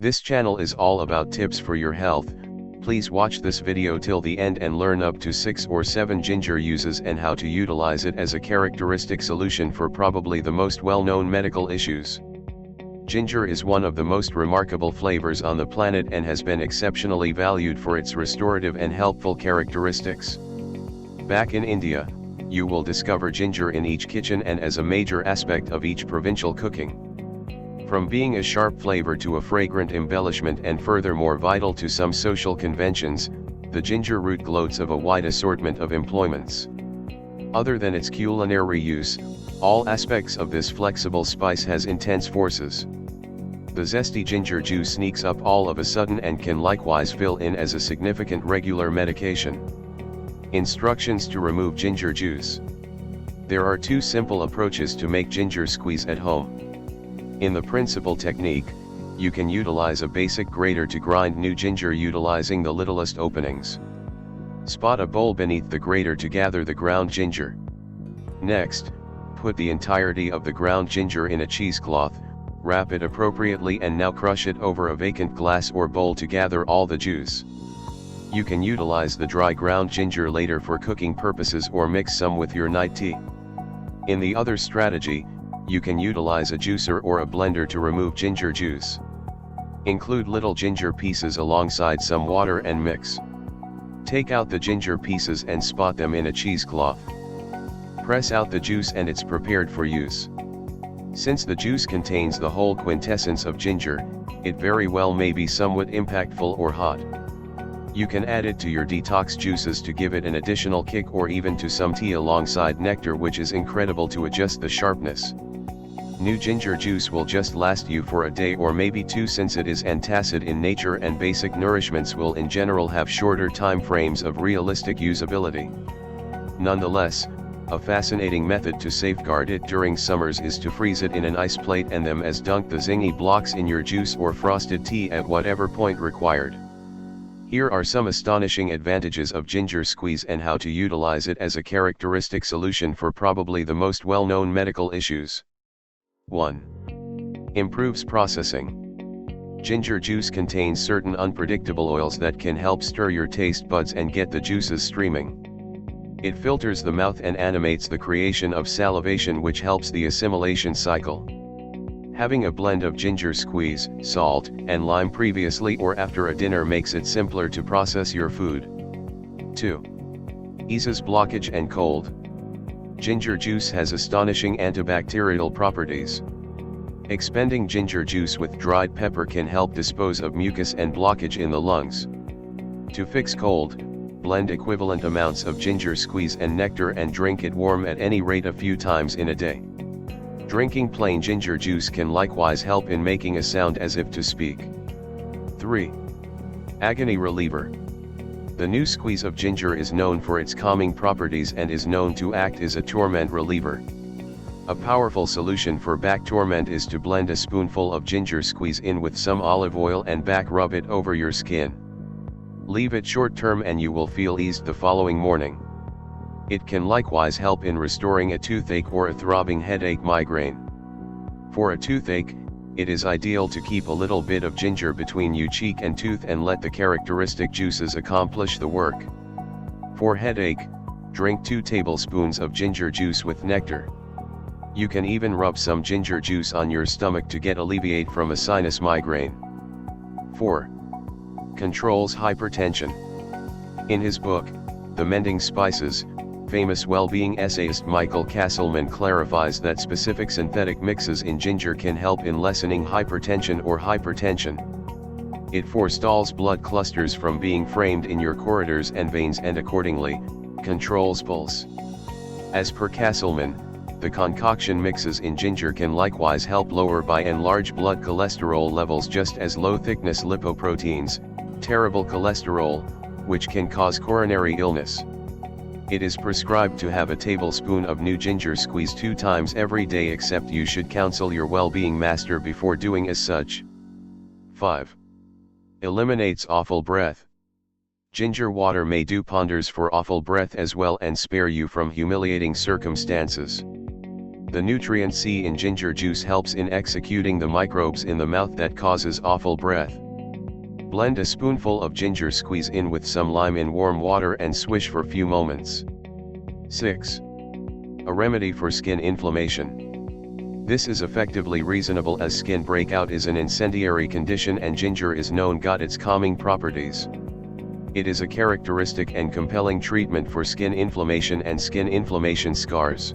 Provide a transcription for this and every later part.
This channel is all about tips for your health. Please watch this video till the end and learn up to 6 or 7 ginger uses and how to utilize it as a characteristic solution for probably the most well-known medical issues. Ginger is one of the most remarkable flavors on the planet and has been exceptionally valued for its restorative and helpful characteristics. Back in India, you will discover ginger in each kitchen and as a major aspect of each provincial cooking. From being a sharp flavor to a fragrant embellishment and furthermore vital to some social conventions, the ginger root gloats of a wide assortment of employments. Other than its culinary use, all aspects of this flexible spice has intense forces. The zesty ginger juice sneaks up all of a sudden and can likewise fill in as a significant regular medication. Instructions to remove ginger juice. There are 2 simple approaches to make ginger squeeze at home. In the principal technique, you can utilize a basic grater to grind new ginger utilizing the littlest openings. Spot a bowl beneath the grater to gather the ground ginger. Next, put the entirety of the ground ginger in a cheesecloth, wrap it appropriately and now crush it over a vacant glass or bowl to gather all the juice. You can utilize the dry ground ginger later for cooking purposes or mix some with your night tea. In the other strategy, you can utilize a juicer or a blender to remove ginger juice. Include little ginger pieces alongside some water and mix. Take out the ginger pieces and spot them in a cheesecloth. Press out the juice and it's prepared for use. Since the juice contains the whole quintessence of ginger, it very well may be somewhat impactful or hot. You can add it to your detox juices to give it an additional kick or even to some tea alongside nectar, which is incredible to adjust the sharpness. New ginger juice will just last you for a day or maybe 2 since it is antacid in nature and basic nourishments will in general have shorter time frames of realistic usability. Nonetheless, a fascinating method to safeguard it during summers is to freeze it in an ice plate and them as dunk the zingy blocks in your juice or frosted tea at whatever point required. Here are some astonishing advantages of ginger squeeze and how to utilize it as a characteristic solution for probably the most well-known medical issues. 1. Improves processing. Ginger juice contains certain unpredictable oils that can help stir your taste buds and get the juices streaming. It filters the mouth and animates the creation of salivation, which helps the assimilation cycle. Having a blend of ginger squeeze, salt, and lime previously or after a dinner makes it simpler to process your food. 2. Eases blockage and cold. Ginger juice has astonishing antibacterial properties. Expending ginger juice with dried pepper can help dispose of mucus and blockage in the lungs. To fix cold, blend equivalent amounts of ginger squeeze and nectar and drink it warm at any rate a few times in a day. Drinking plain ginger juice can likewise help in making a sound as if to speak. 3. Agony reliever. The new squeeze of ginger is known for its calming properties and is known to act as a torment reliever. A powerful solution for back torment is to blend a spoonful of ginger squeeze in with some olive oil and back rub it over your skin. Leave it short term and you will feel eased the following morning. It can likewise help in restoring a toothache or a throbbing headache migraine. For a toothache, it is ideal to keep a little bit of ginger between your cheek and tooth and let the characteristic juices accomplish the work. For headache, drink 2 tablespoons of ginger juice with nectar. You can even rub some ginger juice on your stomach to get alleviate from a sinus migraine. 4. Controls hypertension. In his book, The Mending Spices, famous well-being essayist Michael Castleman clarifies that specific synthetic mixes in ginger can help in lessening hypertension or hypertension. It forestalls blood clusters from being framed in your corridors and veins and accordingly, controls pulse. As per Castleman, the concoction mixes in ginger can likewise help lower by and large blood cholesterol levels just as low-thickness lipoproteins, terrible cholesterol, which can cause coronary illness. It is prescribed to have a tablespoon of new ginger squeeze 2 times every day, except you should counsel your well-being master before doing as such. 5. Eliminates awful breath. Ginger water may do wonders for awful breath as well and spare you from humiliating circumstances. The nutrient C in ginger juice helps in executing the microbes in the mouth that causes awful breath. Blend a spoonful of ginger, squeeze in with some lime in warm water and swish for few moments. 6. A remedy for skin inflammation. This is effectively reasonable as skin breakout is an incendiary condition and ginger is known got its calming properties. It is a characteristic and compelling treatment for skin inflammation and skin inflammation scars.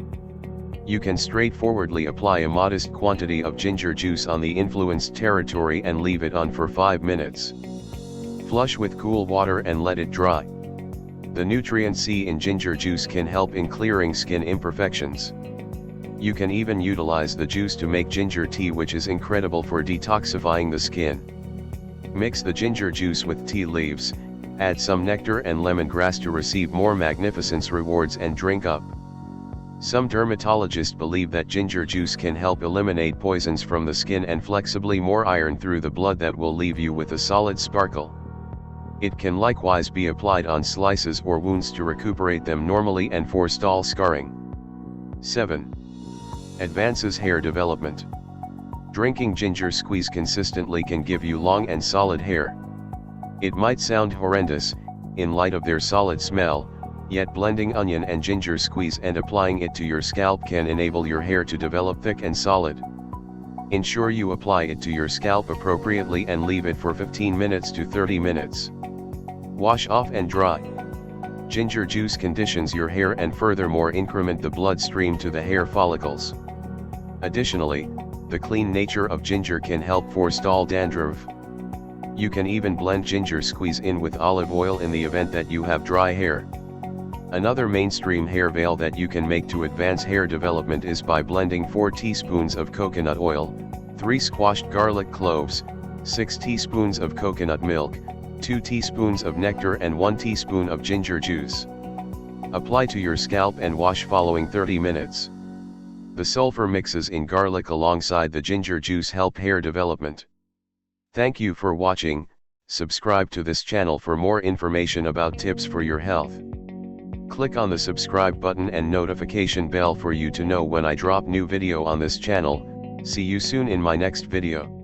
You can straightforwardly apply a modest quantity of ginger juice on the influenced territory and leave it on for 5 minutes. Flush with cool water and let it dry. The nutrient C in ginger juice can help in clearing skin imperfections. You can even utilize the juice to make ginger tea, which is incredible for detoxifying the skin. Mix the ginger juice with tea leaves, add some nectar and lemongrass to receive more magnificence rewards and drink up. Some dermatologists believe that ginger juice can help eliminate poisons from the skin and flexibly more iron through the blood that will leave you with a solid sparkle. It can likewise be applied on slices or wounds to recuperate them normally and forestall scarring. 7. Advances hair development. Drinking ginger squeeze consistently can give you long and solid hair. It might sound horrendous, in light of their solid smell, yet blending onion and ginger squeeze and applying it to your scalp can enable your hair to develop thick and solid. Ensure you apply it to your scalp appropriately and leave it for 15 minutes to 30 minutes. Wash off and dry. Ginger juice conditions your hair and furthermore increment the blood stream to the hair follicles. Additionally, the clean nature of ginger can help forestall dandruff. You can even blend ginger squeeze in with olive oil in the event that you have dry hair. Another mainstream hair veil that you can make to advance hair development is by blending 4 teaspoons of coconut oil, 3 squashed garlic cloves, 6 teaspoons of coconut milk, 2 teaspoons of nectar and 1 teaspoon of ginger juice. Apply to your scalp and wash following 30 minutes. The sulfur mixes in garlic alongside the ginger juice help hair development. Thank you for watching. Subscribe to this channel for more information about tips for your health. Click on the subscribe button and notification bell for you to know when I drop new video on this channel. See you soon in my next video.